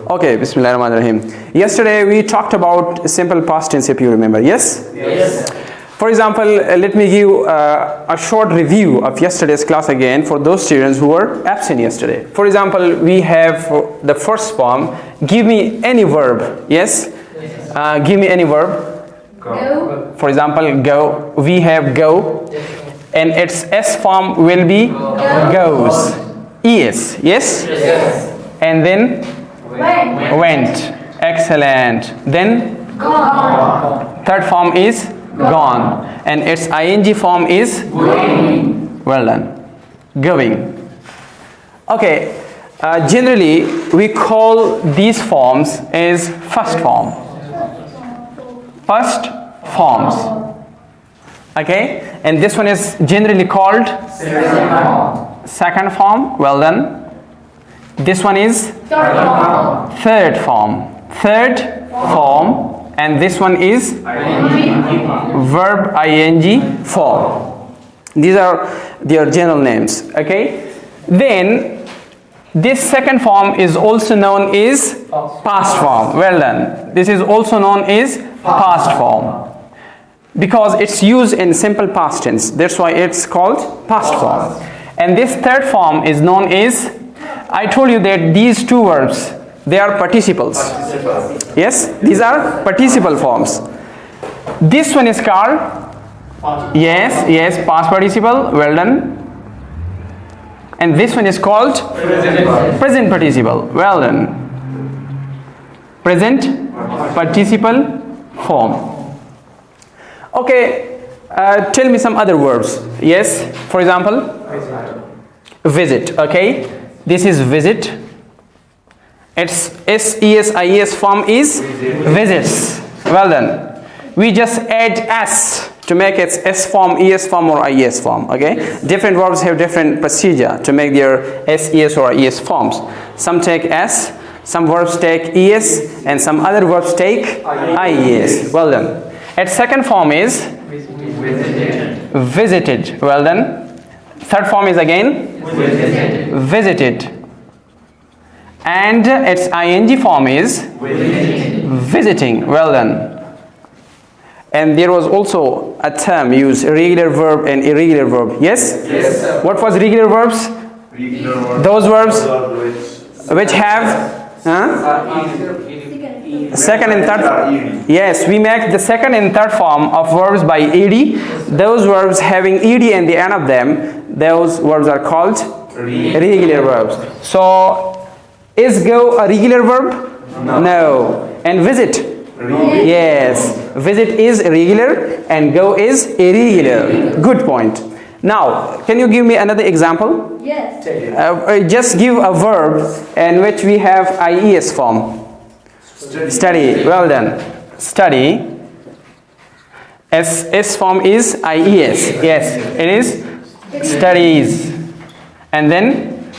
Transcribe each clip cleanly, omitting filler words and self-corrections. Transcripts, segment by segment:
Okay, Bismillahirrahmanirrahim. Yesterday we talked about simple past tense, if you remember. Yes? Yes. For example, let me give a short review of yesterday's class again for those students who were absent yesterday. For example, we have the first form, give me any verb. Yes? Give me any verb. Go. For example, go. We have go. And its S form will be goes. Es. Yes? Yes. And then went. Excellent. Then Gone. third form is gone. And its ing form is Going. well done. Going. Okay. Generally, we call these forms as first form. First forms. Okay. And this one is generally called second form. Well done. This one is third form. Third form. And this one is verb ing form. These are their general names. Okay. Then this second form is also known as past form. Well done. This is also known as past form because it's used in simple past tense. That's why it's called past form. And this third form is known as, I told you that these two verbs, they are participles. Yes, these are participle forms. This one is called, yes, past participle. Well done. And this one is called present participle. Well done. Present participle form. Okay, tell me some other verbs. Yes, for example, visit. Okay, this is visit. Its SES form is visits. Well done. We just add S to make its S form, ES form or IES form. Okay, different verbs have different procedure to make their SES or IES forms. Some take S, some verbs take ES, and some other verbs take IES. Well done. Its second form is visited. Well done. Third form is again visited. And its ing form is visiting. Well done. And there was also a term used, regular verb and irregular verb. Yes? Yes, sir. What was regular verbs? Regular verbs. Those verbs which have second and third. Yes, we make the second and third form of verbs by ed. Those verbs having ed in the end of them, those verbs are called regular verbs. So, is go a regular verb? No. And visit? Yes. Visit is regular and go is irregular. Good point. Now, can you give me another example? Yes. Just give a verb in which we have IES form. Study. Well done. Study. S form is IES. Yes, it is studies. And then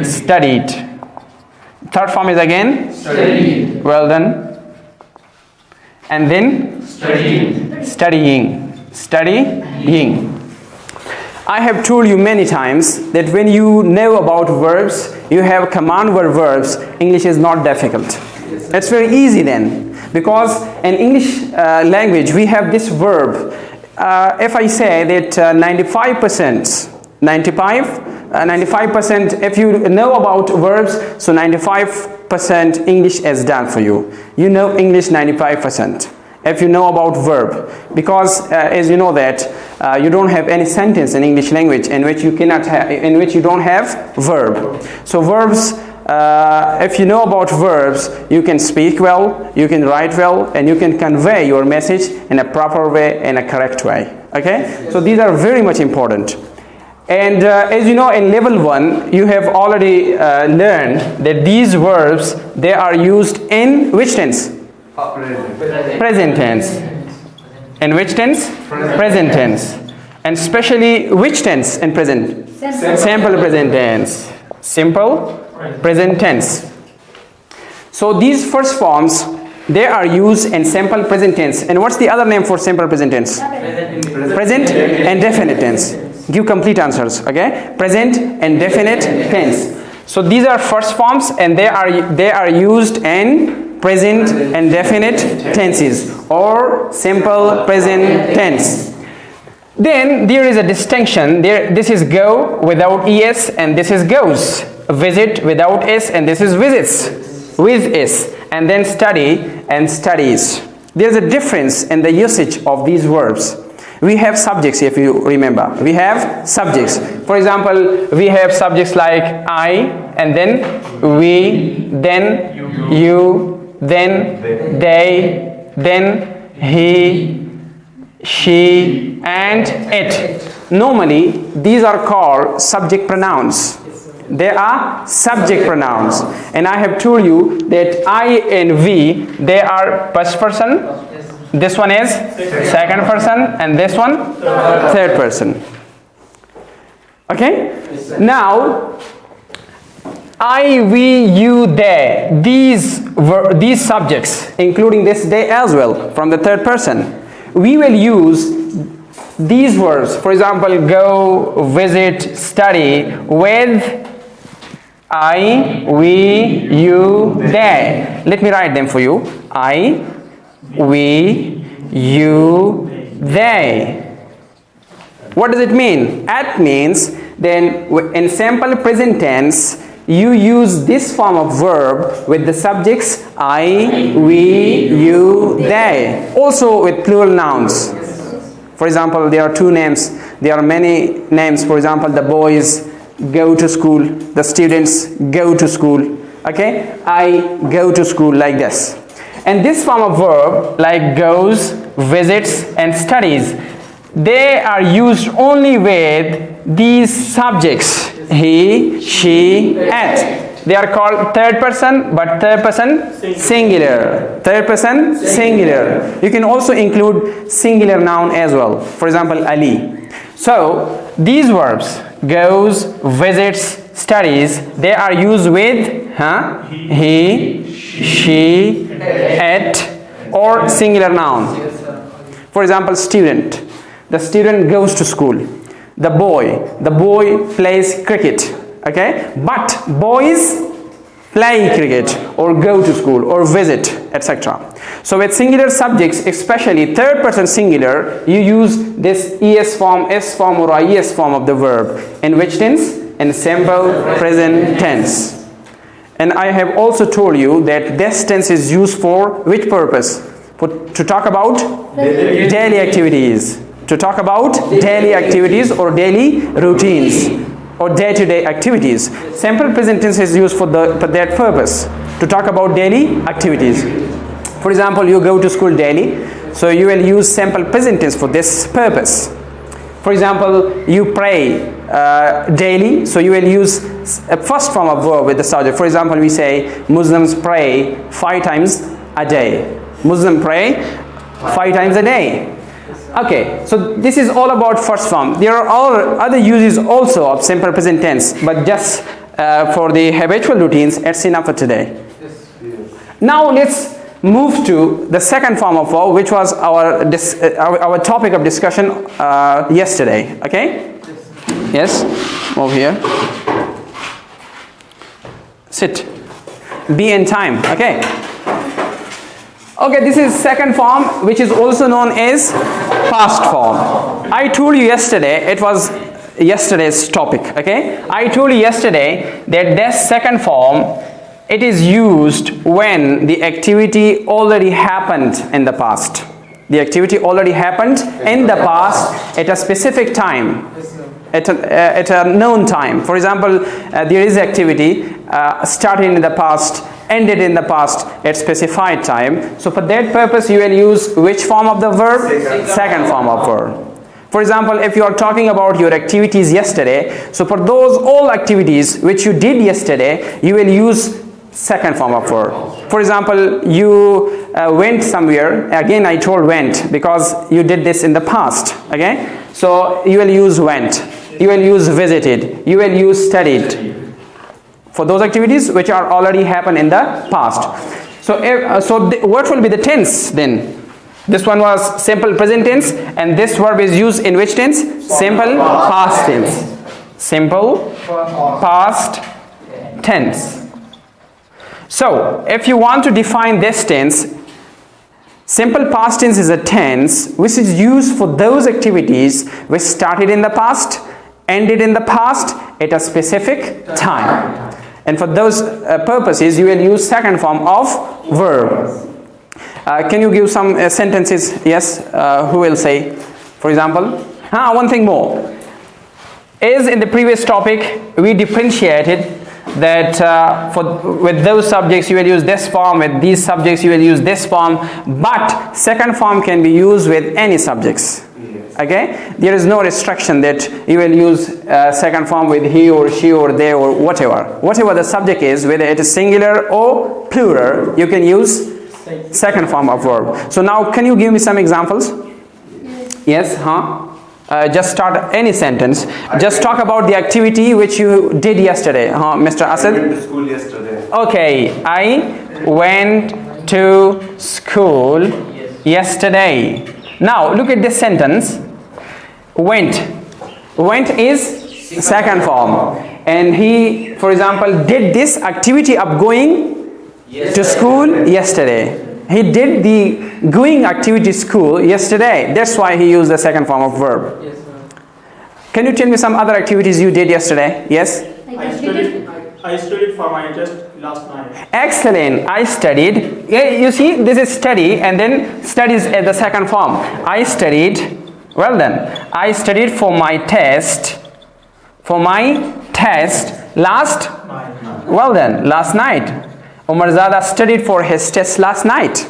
studied. Third form is again Studied. well done. And then studying. I have told you many times that when you know about verbs, you have command word verbs, English is not difficult. It's very easy then, because in English language we have this verb. If I say that 95%, if you know about verbs, so 95% English is done for you. You know English 95%. If you know about verb, because as you know that you don't have any sentence in English language in which you don't have verb. So verbs, if you know about verbs, you can speak well, you can write well, and you can convey your message in a proper way, in a correct way. Okay, so these are very much important. And as you know, in level 1 you have already learned that these verbs, they are used in which tense? Present tense. In which tense? Present tense. And especially which tense in present? Simple present tense. Simple present tense. So these first forms, they are used in simple present tense. And what's the other name for simple present tense? Present and definite tense. Give complete answers. Okay? Present and definite tense. So these are first forms, and they are used in present and definite tenses or simple present tense. Then there is a distinction. This is go without es, and this is goes. Visit without s, and this is visits with s. And then study and studies. There's a difference in the usage of these verbs. We have subjects, if you remember. We have subjects. For example, we have subjects like I, and then we, then you, then they, then he, she, and it. Normally, these are called subject pronouns. They are subject pronouns. And I have told you that I and we, they are first person. This one is second person, and this one third person. Okay? Now, I, we, you, they, these subjects, including this they as well, from the third person, we will use these words. For example, go, visit, study with I, we, you, they. Let me write them for you. I, we, you, they. What does it mean? At means then in simple present tense you use this form of verb with the subjects I, we, you, they. Also with plural nouns. For example, there are two names. There are many names. For example, the boys go to school. The students go to school. Okay? I go to school, like this. And this form of verb, like goes, visits, and studies, they are used only with these subjects. He, she, it. They are called third person, but third person singular. Third person singular. You can also include singular noun as well. For example, Ali. So these verbs, goes, visits, studies, they are used with he, she, it, or singular noun. For example, student. The student goes to school. The boy plays cricket. Okay? But boys play cricket or go to school or visit, etc. So with singular subjects, especially third person singular, you use this es form, s form, or ies form of the verb. In which tense? In simple present tense. And I have also told you that this tense is used for which purpose? To talk about daily activities. To talk about daily activities or daily routines or day-to-day activities. Simple present tense is used for that purpose. To talk about daily activities. For example, you go to school daily, so you will use simple present tense for this purpose. For example, you pray daily, so you will use a first form of verb with the subject. For example, we say Muslims pray 5 times a day. Muslims pray 5 times a day. Okay, so this is all about first form. There are other uses also of simple present tense, but just for the habitual routines, it's enough for today. Now let's move to the second form of verb, which was our topic of discussion yesterday. Okay? Yes? Move here. Sit. Be in time. Okay? Okay, this is second form, which is also known as past form. I told you yesterday, it was yesterday's topic. Okay? I told you yesterday that this second form, it is used when the activity already happened in the past. The activity already happened in the past at a specific time, at a known time. For example, there is activity started in the past, ended in the past at specified time. So for that purpose, you will use which form of the verb? Second form of verb. For example, if you are talking about your activities yesterday, so for those all activities which you did yesterday, you will use second form of verb. For example, you went somewhere. Again, I told went because you did this in the past. Okay? So you will use went. You will use visited. You will use studied. For those activities which are already happened in the past. So, what will be the tense then? This one was simple present tense, and this verb is used in which tense? Simple past tense. Simple past tense. So if you want to define this tense, simple past tense is a tense which is used for those activities which started in the past, ended in the past at a specific time. And for those purposes, you will use second form of verb. Can you give some sentences? Yes, who will say? For example, one thing more. As in the previous topic, we differentiated that with those subjects you will use this form, with these subjects you will use this form, but second form can be used with any subjects. Okay, there is no restriction that you will use second form with he or she or they or whatever the subject is, whether it is singular or plural, you can use second form of verb. So now can you give me some examples? Yes, just start any sentence. Just talk about the activity which you did yesterday, Mr. Asad. I went to school yesterday. Okay, I went to school yesterday. Now look at this sentence. Went is second form, and he, for example, did this activity of going to school yesterday. He did the going activity school yesterday. That's why he used the second form of verb. Yes, sir. Can you tell me some other activities you did yesterday? Yes? I studied for my test last night. Excellent. I studied. Yeah, you see, this is study, and then studies at the second form. I studied. Well done. I studied for my test. Last. Well done. Last night. Umarzada studied for his test last night.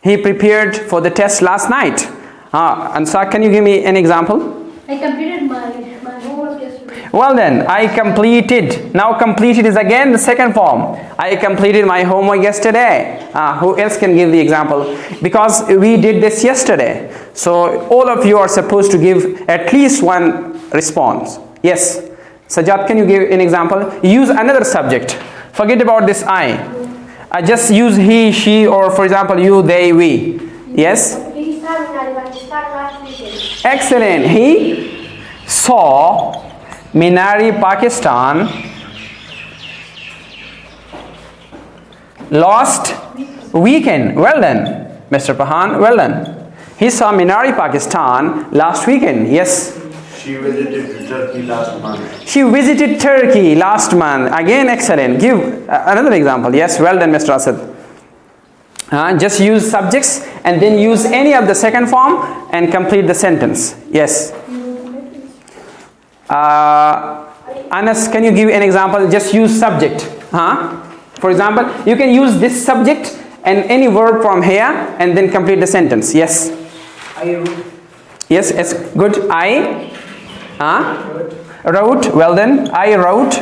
He prepared for the test last night. Ansar, can you give me an example? I completed my homework yesterday. Well then, I completed. Now completed is again the second form. I completed my homework yesterday. Who else can give the example? Because we did this yesterday. So all of you are supposed to give at least one response. Yes. Sajjad, can you give an example? Use another subject. Forget about this I. Just use he, she, or for example you, they, we. Yes? He saw Minari Pakistan last weekend. Excellent. He saw Minari Pakistan last weekend. Well done, Mr. Pahan. Well done. He saw Minari Pakistan last weekend. Yes. She visited Turkey last month. She visited Turkey last month. Again, excellent. Give another example. Yes, well done, Mr. Asad. Just use subjects and then use any of the second form and complete the sentence. Yes. Anas, can you give an example? Just use subject. For example, you can use this subject and any verb from here and then complete the sentence. Yes. I wrote. Yes, it's good. I wrote. Well then, I wrote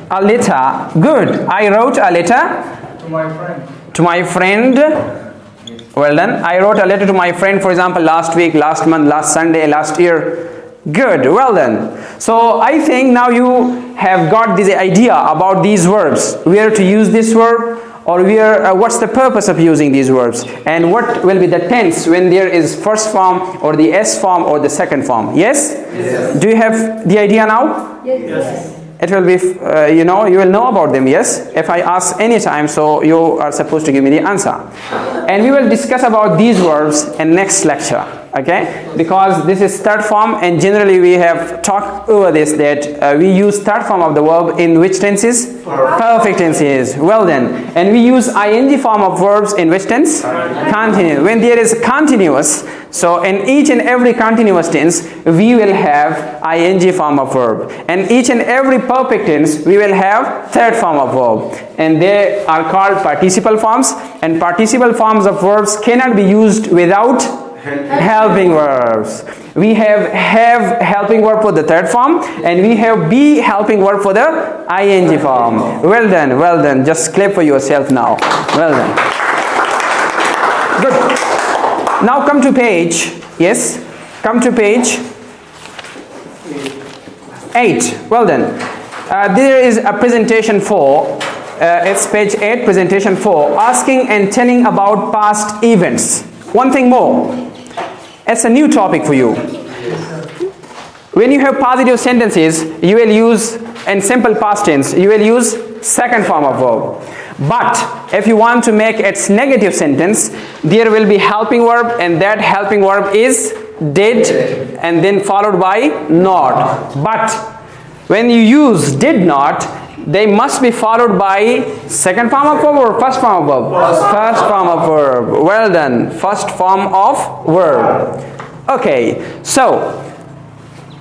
a letter. Good. I wrote a letter To my friend. to my friend. Well done. I wrote a letter to my friend, for example, last week, last month, last Sunday, last year. Good. Well done. So I think now you have got this idea about these verbs, where to use this verb, or where what's the purpose of using these verbs, and what will be the tense when there is first form or the S form or the second form. Yes? Yes. Do you have the idea now? Yes. It will be, you will know about them, yes? If I ask any time, so you are supposed to give me the answer. And we will discuss about these verbs in next lecture, okay? Because this is third form, and generally we have talked over this, that we use third form of the verb in which tenses? Perfect tenses. Well then. And we use ing form of verbs in which tense? Continuous. When there is continuous, so in each and every continuous tense, we will have ing form of verb. And each and every perfect tense, we will have third form of verb. And they are called participle forms. And participle forms of verbs cannot be used without helping verbs. We have helping verb for the third form, and we have be helping verb for the ing form. Well done, well done. Just clap for yourself now. Well done. Good. Now come to page, yes, come to page 8. Well done. There is a presentation 4. It's page 8, presentation 4, asking and telling about past events. One thing more. It's a new topic for you. When you have positive sentences, you will use and simple past tense, you will use second form of verb. But if you want to make its negative sentence, there will be helping verb, and that helping verb is did and then followed by not. But when you use did not, they must be followed by second form of verb or first form of verb? First form of verb. Well done. First form of verb. Okay, so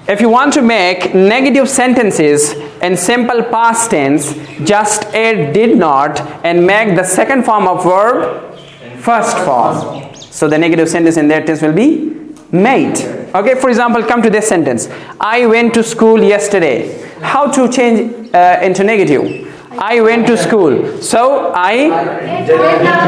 if you want to make negative sentences in simple past tense, just add did not and make the second form of verb first form. So the negative sentence in that tense will be made. Okay, for example, come to this sentence. I went to school yesterday. How to change into negative? I went to school. So I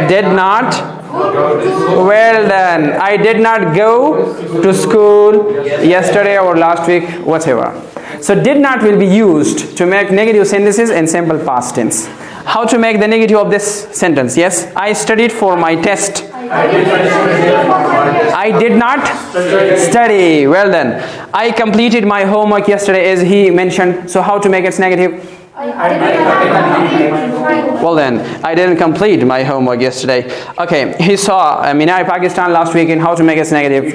did not. Well done. I did not go to school yesterday or last week, whatever. So did not will be used to make negative sentences in simple past tense. How to make the negative of this sentence? Yes, I studied for my test. I did not study. Well done. I completed my homework yesterday, as he mentioned. So how to make it negative? Well then, I didn't complete my homework yesterday. Okay, he saw Minar Pakistan last week, and how to make it negative?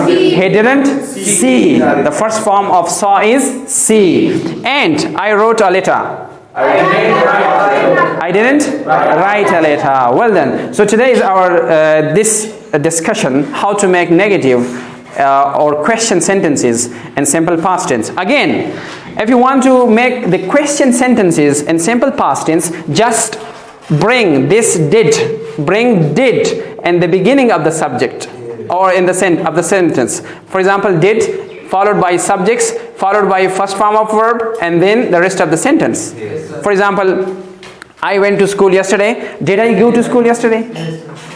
He didn't see. The first form of saw is see. And I wrote a letter. I didn't write a letter. Well then, so today is our this discussion how to make negative or question sentences in simple past tense. Again, if you want to make the question sentences in simple past tense, just bring this did in the beginning of the subject or in the sentence. For example, did followed by subjects, followed by first form of verb, and then the rest of the sentence. For example, I went to school yesterday. Did I go to school yesterday?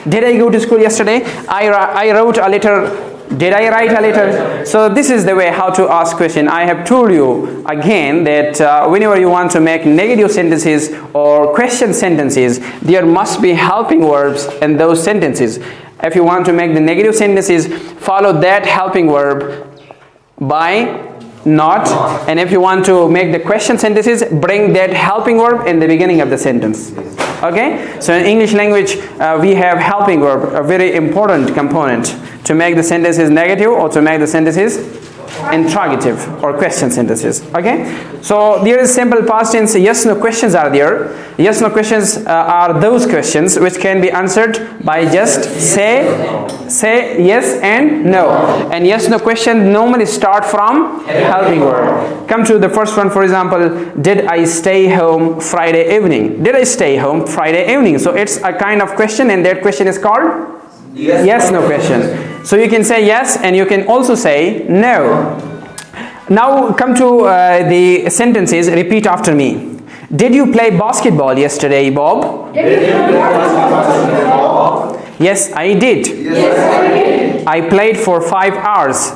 Did I go to school yesterday? I wrote a letter. Did I write a letter? So this is the way how to ask question. I have told you again that whenever you want to make negative sentences or question sentences, there must be helping verbs in those sentences. If you want to make the negative sentences, follow that helping verb by not, and if you want to make the question sentences, bring that helping verb in the beginning of the sentence. Okay, so in English language we have helping verb, a very important component to make the sentences negative or to make the sentences interrogative or question sentences. Okay, so there is simple past tense yes no questions are there. Yes no questions are those questions which can be answered by just say yes and no, and yes no question normally start from helping verb. Come to the first one. For example, did I stay home Friday evening? Did I stay home Friday evening? So it's a kind of question, and that question is called yes no question. So you can say yes, and you can also say no. Now come to the sentences. Repeat after me. Did you play basketball yesterday, Bob? Yes, I did. I played for 5 hours.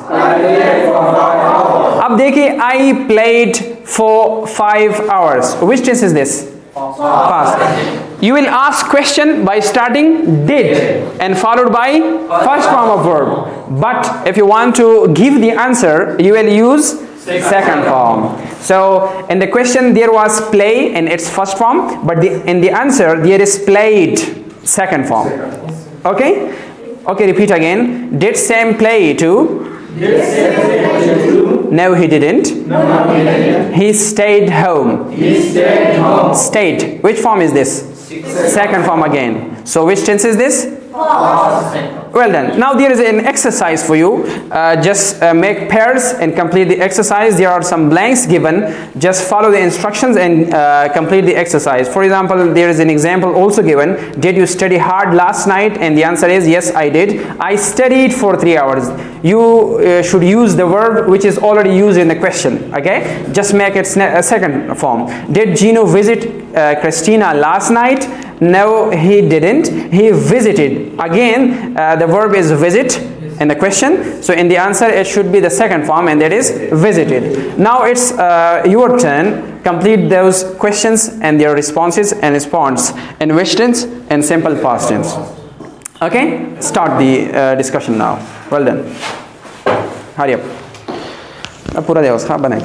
अब देखिए, I played for 5 hours. Which tense is this? Past. You will ask question by starting did and followed by first form of verb. But if you want to give the answer, you will use second form. So in the question there was play in its first form, but in the answer there is played second form. Okay? Okay, repeat again. Did Sam play too? No, he didn't. He stayed home. Stayed. Which form is this? Second form again. So which tense is this? Well done. Now there is an exercise for you. Just make pairs and complete the exercise. There are some blanks given. Just follow the instructions and complete the exercise. For example, there is an example also given. Did you study hard last night? And the answer is yes, I did. I studied for 3 hours. You should use the verb which is already used in the question. Okay? Just make it a second form. Did Gino visit Christina last night? No, he didn't. He visited. Again, the verb is visit in the question. So in the answer, it should be the second form, and that is visited. Now it's your turn. Complete those questions and their responses and response in which tense and simple past tense. Okay? Start the discussion now. Well done. Hurry up. पूरा देओ, हाँ बनाए.